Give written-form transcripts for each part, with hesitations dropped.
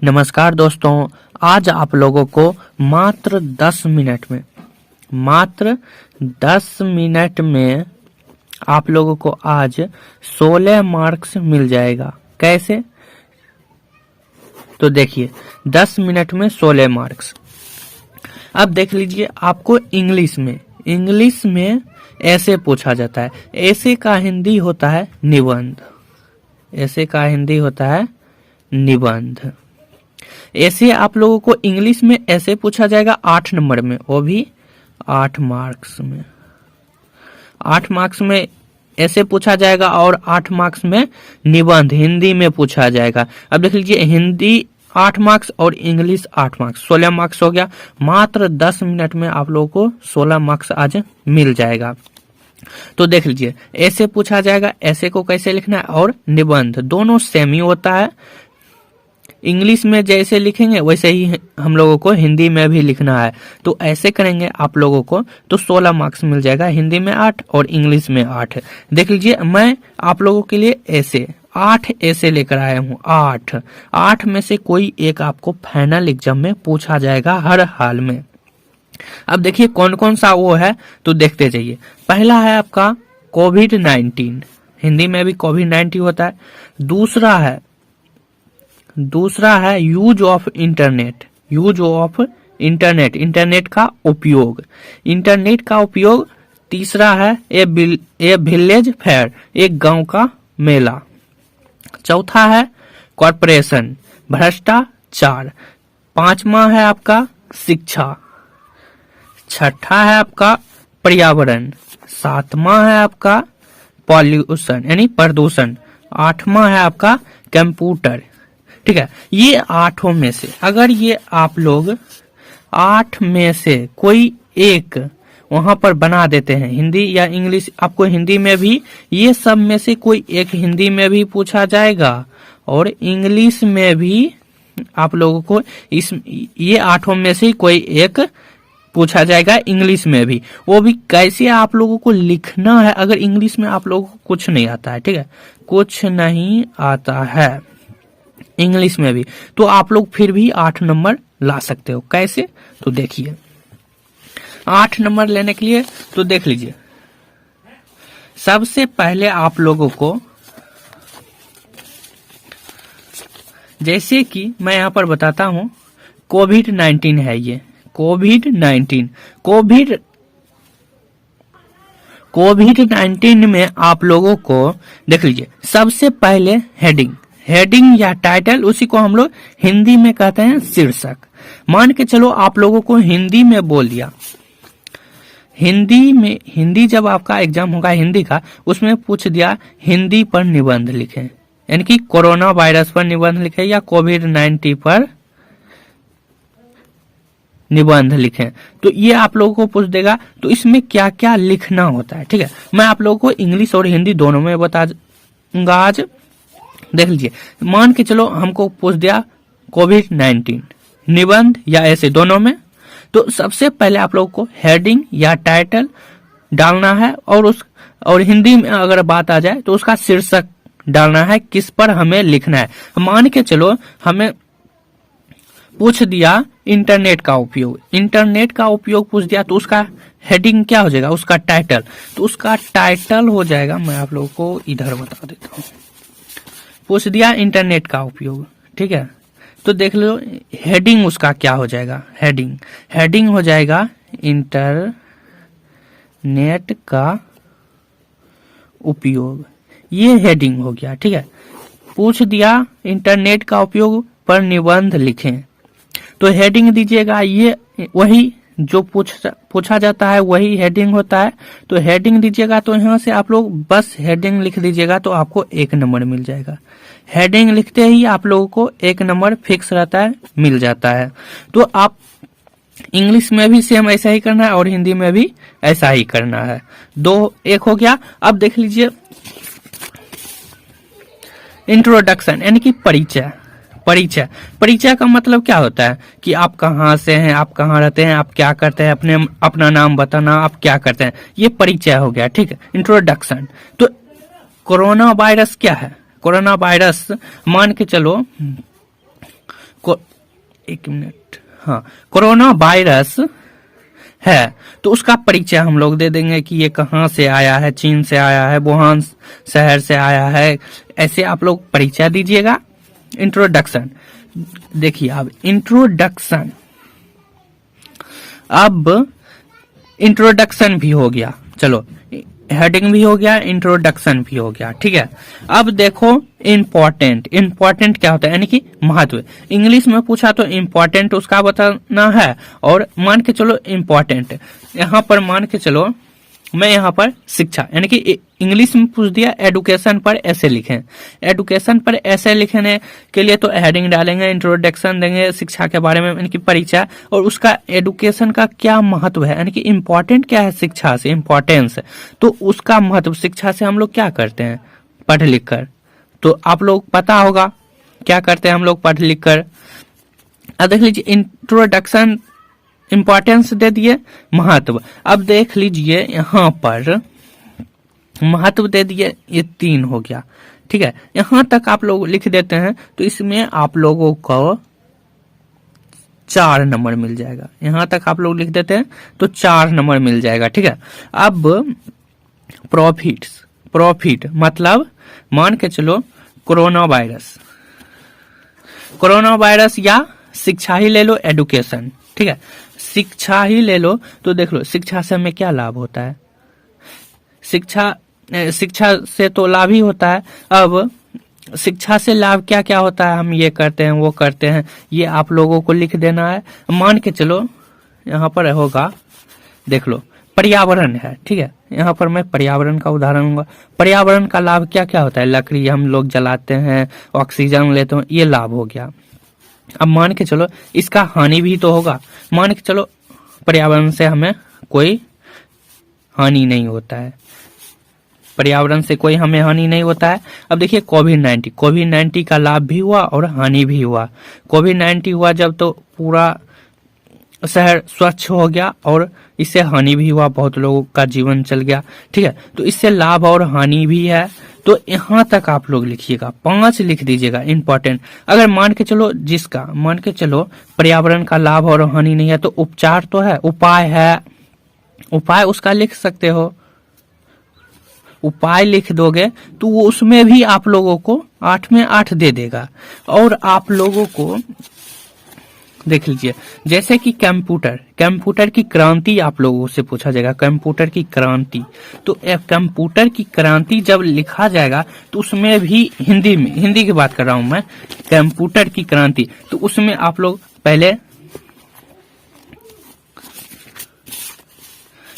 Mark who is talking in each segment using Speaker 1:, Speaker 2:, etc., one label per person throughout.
Speaker 1: नमस्कार दोस्तों, आज आप लोगों को मात्र 10 मिनट में आप लोगों को आज 16 मार्क्स मिल जाएगा। कैसे? तो देखिए 10 मिनट में 16 मार्क्स। अब देख लीजिए, आपको इंग्लिश में ऐसे पूछा जाता है। ऐसे का हिंदी होता है निबंध। ऐसे का हिंदी होता है निबंध। ऐसे आप लोगों को इंग्लिश में ऐसे पूछा जाएगा 8 नंबर में, वो भी 8 मार्क्स में। 8 मार्क्स में ऐसे पूछा जाएगा और 8 मार्क्स में निबंध हिंदी में पूछा जाएगा। अब देख लीजिए, हिंदी 8 मार्क्स और इंग्लिश 8 मार्क्स, 16 मार्क्स हो गया। मात्र 10 मिनट में आप लोगों को 16 मार्क्स आज मिल जाएगा। तो देख लीजिए, ऐसे पूछा जाएगा, ऐसे को कैसे लिखना है, और निबंध दोनों सेम ही होता है। इंग्लिश में जैसे लिखेंगे वैसे ही हम लोगों को हिंदी में भी लिखना है। तो ऐसे करेंगे आप लोगों को तो 16 मार्क्स मिल जाएगा। हिंदी में 8 और इंग्लिश में 8। देख लीजिए, मैं आप लोगों के लिए ऐसे 8 ऐसे लेकर आया हूँ। 8 में से कोई एक आपको फाइनल एग्जाम में पूछा जाएगा हर हाल में। अब देखिए कौन कौन सा वो है, तो देखते जाइए। पहला है आपका कोविड-19, हिंदी में भी कोविड-19 होता है। दूसरा है यूज ऑफ इंटरनेट, इंटरनेट का उपयोग। तीसरा है ए विलेज फेयर, एक गांव का मेला। चौथा है कॉरपोरेशन, भ्रष्टाचार। 5वां है आपका शिक्षा। 6ठा है आपका पर्यावरण। 7वां है आपका पॉल्यूशन यानी प्रदूषण। 8वां है आपका कंप्यूटर। ठीक है, ये 8 में से अगर ये आप लोग 8 में से कोई एक वहां पर बना देते हैं, हिंदी या इंग्लिश, आपको हिंदी में भी ये सब में से कोई एक हिंदी में भी पूछा जाएगा और इंग्लिश में भी आप लोगों को ये 8 में से कोई एक पूछा जाएगा इंग्लिश में भी। वो भी कैसे आप लोगों को लिखना है, अगर इंग्लिश में आप लोगों को कुछ नहीं आता है, ठीक है, कुछ नहीं आता है इंग्लिश में भी, तो आप लोग फिर भी 8 नंबर ला सकते हो। कैसे? तो देखिए, 8 नंबर लेने के लिए तो देख लीजिए, सबसे पहले आप लोगों को, जैसे कि मैं यहां पर बताता हूं, कोविड-19 है ये कोविड-19 में आप लोगों को देख लीजिए, सबसे पहले हेडिंग या टाइटल, उसी को हम लोग हिंदी में कहते हैं शीर्षक। मान के चलो आप लोगों को हिंदी में बोल दिया, हिंदी जब आपका एग्जाम होगा हिंदी का, उसमें पूछ दिया हिंदी पर निबंध लिखें, यानी कि कोरोना वायरस पर निबंध लिखें या कोविड-19 पर निबंध लिखें, तो ये आप लोगों को पूछ देगा। तो इसमें क्या क्या लिखना होता है, ठीक है, मैं आप लोगों को इंग्लिश और हिंदी दोनों में बता दूंगा आज। देख लीजिए, मान के चलो हमको पूछ दिया कोविड-19 निबंध या ऐसे दोनों में, तो सबसे पहले आप लोगों को हेडिंग या टाइटल डालना है और हिंदी में अगर बात आ जाए तो उसका शीर्षक डालना है, किस पर हमें लिखना है। मान के चलो हमें पूछ दिया इंटरनेट का उपयोग पूछ दिया, तो उसका हेडिंग क्या हो जाएगा, उसका टाइटल। तो उसका टाइटल हो जाएगा, मैं आप लोगों को इधर बता देता हूँ। पूछ दिया इंटरनेट का उपयोग, ठीक है, तो देख लो हेडिंग उसका क्या हो जाएगा। हेडिंग हो जाएगा इंटरनेट का उपयोग, ये हेडिंग हो गया, ठीक है। पूछ दिया इंटरनेट का उपयोग पर निबंध लिखें, तो हेडिंग दीजिएगा, ये वही जो पूछा जाता है वही हेडिंग होता है। तो हेडिंग दीजिएगा, तो यहाँ से आप लोग बस हेडिंग लिख दीजिएगा तो आपको 1 नंबर मिल जाएगा। हेडिंग लिखते ही आप लोगों को 1 नंबर फिक्स रहता है, मिल जाता है। तो आप इंग्लिश में भी सेम ऐसा ही करना है और हिंदी में भी ऐसा ही करना है। 2 1 हो गया। अब देख लीजिए इंट्रोडक्शन, यानी कि परिचय का मतलब क्या होता है कि आप कहाँ से हैं, आप कहाँ रहते हैं, आप क्या करते हैं, अपना नाम बताना, आप क्या करते हैं, ये परिचय हो गया, ठीक है, इंट्रोडक्शन। तो कोरोना वायरस क्या है, कोरोना वायरस मान के चलो एक मिनट, हाँ, कोरोना वायरस है तो उसका परिचय हम लोग दे देंगे कि ये कहाँ से आया है, चीन से आया है, वुहान शहर से आया है, ऐसे आप लोग परिचय दीजिएगा। इंट्रोडक्शन देखिए, अब इंट्रोडक्शन, अब इंट्रोडक्शन भी हो गया, चलो हेडिंग भी हो गया, इंट्रोडक्शन भी हो गया, ठीक है। अब देखो इम्पोर्टेंट, इम्पोर्टेंट क्या होता है, यानी कि महत्व। इंग्लिश में पूछा तो इम्पोर्टेंट उसका बताना है, और मान के चलो इम्पोर्टेंट, यहाँ पर मान के चलो मैं यहाँ पर शिक्षा, यानी कि इंग्लिश में पूछ दिया एडुकेशन पर ऐसे लिखें, एडुकेशन पर ऐसे लिखने के लिए तो हेडिंग डालेंगे, इंट्रोडक्शन देंगे शिक्षा के बारे में, यानी कि परिचय, और उसका एडुकेशन का क्या महत्व है, यानी कि इम्पोर्टेंट क्या है शिक्षा से, इम्पोर्टेंस, तो उसका महत्व शिक्षा से हम लोग क्या करते हैं, पढ़ लिख कर। तो आप लोग पता होगा क्या करते हैं हम लोग पढ़ लिख कर। अब देख लीजिए इंट्रोडक्शन इंपॉर्टेंस दे दिए, महत्व, अब देख लीजिए यहाँ पर महत्व दे दिए, ये 3 हो गया, ठीक है। यहाँ तक आप लोग लिख देते हैं तो इसमें आप लोगों को 4 नंबर मिल जाएगा, यहाँ तक आप लोग लिख देते हैं तो 4 नंबर मिल जाएगा, ठीक है। अब प्रॉफिट्स, प्रॉफिट मतलब मान के चलो कोरोना वायरस, कोरोना वायरस या शिक्षा ही ले लो, एडुकेशन, ठीक है, शिक्षा ही ले लो तो देख लो शिक्षा से हमें क्या लाभ होता है, शिक्षा से तो लाभ ही होता है। अब शिक्षा से लाभ क्या क्या होता है, हम ये करते हैं वो करते हैं, ये आप लोगों को लिख देना है। मान के चलो यहाँ पर होगा, देख लो पर्यावरण है, ठीक है, यहाँ पर मैं पर्यावरण का उदाहरण दूंगा। पर्यावरण का लाभ क्या क्या होता है, लकड़ी हम लोग जलाते हैं, ऑक्सीजन लेते हैं, ये लाभ हो गया। अब मान के चलो इसका हानि भी तो होगा, मान के चलो पर्यावरण से हमें कोई हानि नहीं होता है, पर्यावरण से कोई हमें हानि नहीं होता है। अब देखिए कोविड 19 का लाभ भी हुआ और हानि भी हुआ। कोविड 19 हुआ जब तो पूरा शहर स्वच्छ हो गया और इससे हानि भी हुआ, बहुत लोगों का जीवन चल गया, ठीक है। तो इससे लाभ और हानि भी है, तो यहाँ तक आप लोग लिखिएगा, 5 लिख दीजिएगा इंपॉर्टेंट। अगर मान के चलो जिसका मान के चलो पर्यावरण का लाभ और हानि नहीं है तो उपचार तो है, उपाय है, उपाय उसका लिख सकते हो, उपाय लिख दोगे तो वो उसमें भी आप लोगों को 8 में 8 दे देगा। और आप लोगों को देख लीजिए जैसे कि कंप्यूटर की क्रांति आप लोगों से पूछा जाएगा, कंप्यूटर की क्रांति, तो कंप्यूटर की क्रांति जब लिखा जाएगा तो उसमें भी हिंदी की बात कर रहा हूं मैं, कंप्यूटर की क्रांति, तो उसमें आप लोग पहले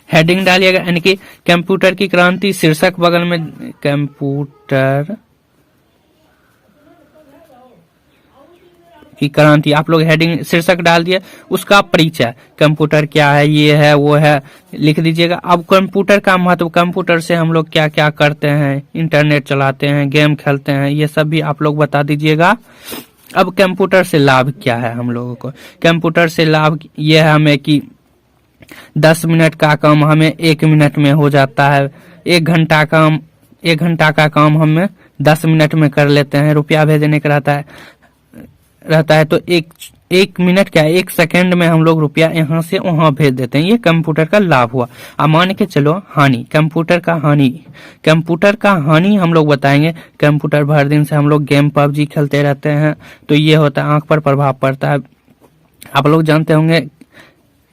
Speaker 1: हेडिंग डालिएगा, यानी कि कंप्यूटर की क्रांति, शीर्षक बगल में कंप्यूटर की क्रांति, आप लोग हेडिंग शीर्षक डाल दिए, उसका परिचय, कंप्यूटर क्या है, ये है वो है, लिख दीजिएगा। अब कंप्यूटर का महत्व, कंप्यूटर से हम लोग क्या क्या करते हैं, इंटरनेट चलाते हैं, गेम खेलते हैं, ये सब भी आप लोग बता दीजिएगा। अब कंप्यूटर से लाभ क्या है हम लोगों को, कंप्यूटर से लाभ ये है हमें कि 10 मिनट का काम हमें 1 मिनट में हो जाता है, 1 घंटा का काम हमें 10 मिनट में कर लेते हैं, रुपया भेजने का रहता है तो एक मिनट क्या 1 सेकंड में हम लोग रुपया यहाँ से वहां भेज देते हैं, ये कंप्यूटर का लाभ हुआ। अब मान के चलो हानि, कंप्यूटर का हानि हम लोग बताएंगे, कंप्यूटर भर दिन से हम लोग गेम पबजी खेलते रहते हैं तो ये होता है, आंख पर प्रभाव पड़ता है, आप लोग जानते होंगे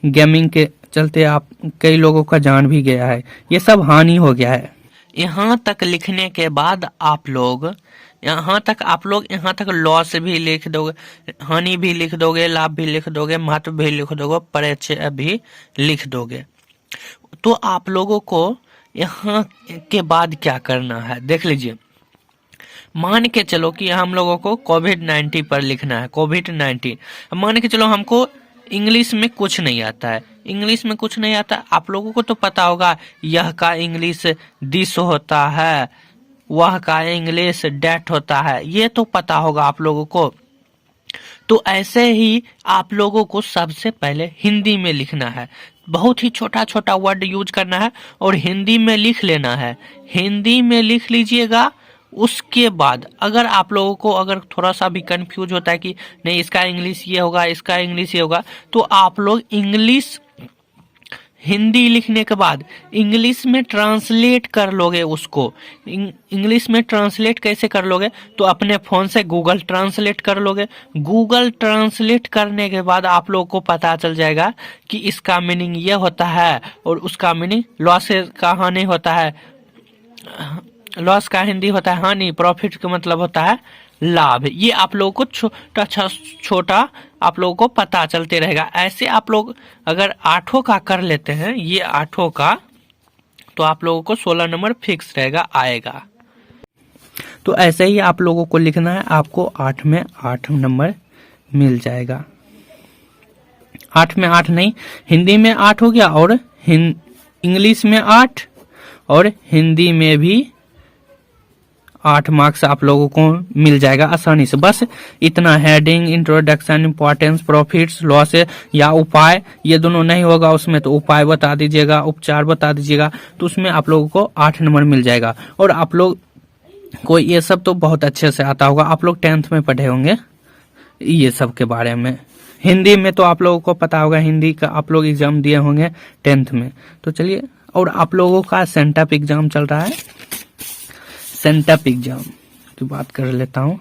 Speaker 1: गेमिंग के चलते आप कई लोगों का जान भी गया है, ये सब हानि हो गया है। यहाँ तक लिखने के बाद आप लोग यहाँ तक लॉस भी लिख दोगे, हानि भी लिख दोगे, लाभ भी लिख दोगे, महत्व भी लिख दोगे, परिचय भी लिख दोगे। तो आप लोगों को यहाँ के बाद क्या करना है देख लीजिए, मान के चलो कि हम लोगों को कोविड-19 पर लिखना है, कोविड-19, मान के चलो हमको इंग्लिश में कुछ नहीं आता है, आप लोगों को तो पता होगा यह का इंग्लिश दिस होता है, वह का इंग्लिश डेट होता है, ये तो पता होगा आप लोगों को। तो ऐसे ही आप लोगों को सबसे पहले हिंदी में लिखना है, बहुत ही छोटा छोटा वर्ड यूज करना है और हिंदी में लिख लेना है, हिंदी में लिख लीजिएगा, उसके बाद अगर आप लोगों को अगर थोड़ा सा भी कंफ्यूज होता है कि नहीं इसका इंग्लिश ये होगा, इसका इंग्लिश ये होगा, तो आप लोग इंग्लिश हिंदी लिखने के बाद इंग्लिश में ट्रांसलेट कर लोगे उसको। इंग्लिश में ट्रांसलेट कैसे कर लोगे, तो अपने फ़ोन से गूगल ट्रांसलेट कर लोगे। गूगल ट्रांसलेट करने के बाद आप लोगों को पता चल जाएगा कि इसका मीनिंग ये होता है और उसका मीनिंग लॉस का हानि होता है। लॉस का हिंदी होता है हानि, प्रॉफिट का मतलब होता है लाभ। ये आप लोगों को छोटा आप लोगों को पता चलते रहेगा। ऐसे आप लोग अगर 8 का कर लेते हैं, ये 8 का, तो आप लोगों को 16 नंबर फिक्स रहेगा, आएगा। तो ऐसे ही आप लोगों को लिखना है, आपको 8 में 8 नंबर मिल जाएगा। 8 में 8 नहीं, हिंदी में 8 हो गया और इंग्लिश में 8 और हिंदी में भी 8 मार्क्स आप लोगों को मिल जाएगा आसानी से। बस इतना, heading, introduction, importance, profits, loss या उपाय, ये दोनों नहीं होगा उसमें तो उपाय बता दीजिएगा, उपचार बता दीजिएगा, तो उसमें आप लोगों को 8 नंबर मिल जाएगा। और आप लोग को ये सब तो बहुत अच्छे से आता होगा, आप लोग 10th में पढ़े होंगे ये सब के बारे में। हिंदी में तो आप लोगों को पता होगा, हिंदी का आप लोग एग्जाम दिए होंगे 10th में। तो चलिए, और आप लोगों का सेंटअप एग्जाम चल रहा है, सेंटअप एग्जाम की बात कर लेता हूँ।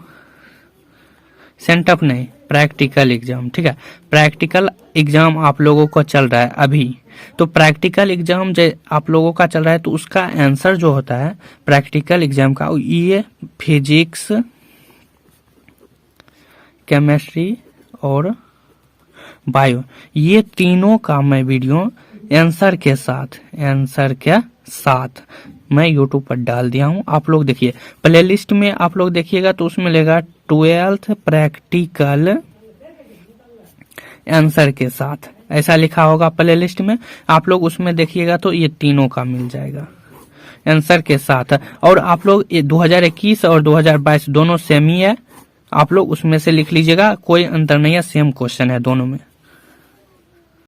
Speaker 1: सेंटअप नहीं, प्रैक्टिकल एग्जाम, ठीक है। प्रैक्टिकल एग्जाम आप लोगों को चल रहा है अभी। तो प्रैक्टिकल एग्जाम जो आप लोगों का चल रहा है, तो उसका आंसर जो होता है प्रैक्टिकल एग्जाम का, ये फिजिक्स, केमिस्ट्री और बायो, ये तीनों का मैं वीडियो आंसर के साथ मैं यूट्यूब पर डाल दिया हूं। आप लोग देखिए, प्लेलिस्ट में आप लोग देखिएगा तो उसमें लेगा 12th प्रैक्टिकल आंसर के साथ, ऐसा लिखा होगा प्लेलिस्ट में। आप लोग उसमें देखिएगा तो ये तीनों का मिल जाएगा आंसर के साथ। और आप लोग 2021 और 2022 दोनों सेम ही है, आप लोग उसमें से लिख लीजिएगा, कोई अंतर नहीं है, सेम क्वेश्चन है दोनों में।